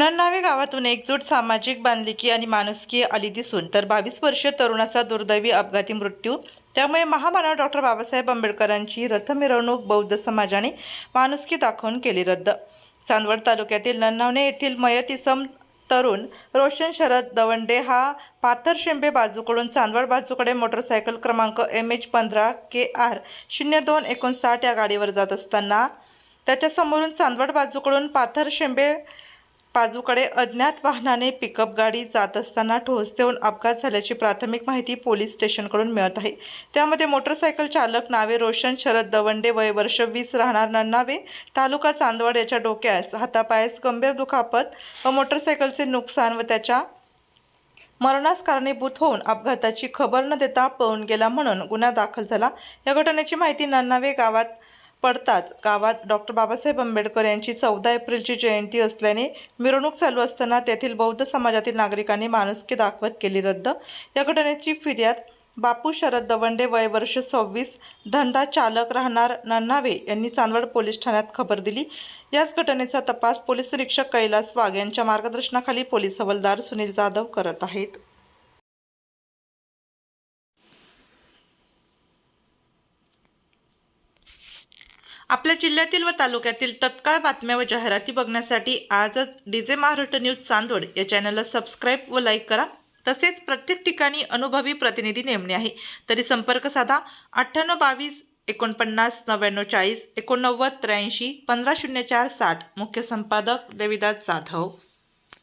नन्नावे गावातून एकजूट सामाजिक बांधिलकी आणि माणुसकी आली दिसून तर 22 वर्षीय तरुणाचा दुर्दैवी अपघाती मृत्यू। त्यामुळे महामानव डॉक्टर बाबासाहेब आंबेडकरांची रथ मिरवणूक बौद्ध समाजाने माणुसकी दाखवून केली रद्द। चांदवड तालुक्यातील नन्नावणे येथील मयत इसम तरुण रोशन शरद दवंडे हा पाथरशेंबे बाजूकडून चांदवड बाजूकडे मोटरसायकल क्रमांक MH15 KR 0259 या गाडीवर जात असताना त्याच्या समोरून चांदवड बाजूकडून पाथरशेंबे बाजूकडे अज्ञात वाहनाने पिकअप गाडी जात असताना ठोस देऊन अपघात झाल्याची प्राथमिक माहिती पोलीस स्टेशनकडून मिळत आहे। त्यामध्ये मोटरसायकल चालक नावे रोशन शरद दवंडे, वय वर्ष 20, राहणार नन्नावे, तालुका चांदवड याच्या डोक्यास हातापायास गंभीर दुखापत व मोटरसायकलचे नुकसान व त्याच्या मरणास कारणीभूत होऊन अपघाताची खबर न देता पळून गेला म्हणून गुन्हा दाखल झाला। या घटनेची माहिती नन्नावे गावात पडताच गावात डॉक्टर बाबासाहेब आंबेडकर यांची 14 एप्रिलची जयंती असल्याने मिरवणूक चालू असताना तेथील बौद्ध समाजातील नागरिकांनी माणुसकी दाखवत केली रद्द। या घटनेची फिर्याद बापू शरद दवंडे, वय वर्ष 26, धंदा चालक, राहणार नन्नावे यांनी चांदवड पोलीस ठाण्यात खबर दिली। याच घटनेचा तपास पोलीस निरीक्षक कैलास वाघ यांच्या मार्गदर्शनाखाली पोलीस हवालदार सुनील जाधव करत आहेत। आपल्या जिल्ह्यातील व तालुक्यातील तत्काळ बातम्या व जाहिराती बघण्यासाठी आजच डीजे महाराष्ट्र न्यूज चांदवड या चॅनलला सबस्क्राईब व लाईक करा। तसेच प्रत्येक ठिकाणी अनुभवी प्रतिनिधी नेमणे आहे तरी संपर्क साधा 9822 49 99 40 89 83 1504 60। मुख्य संपादक देविदास जाधव।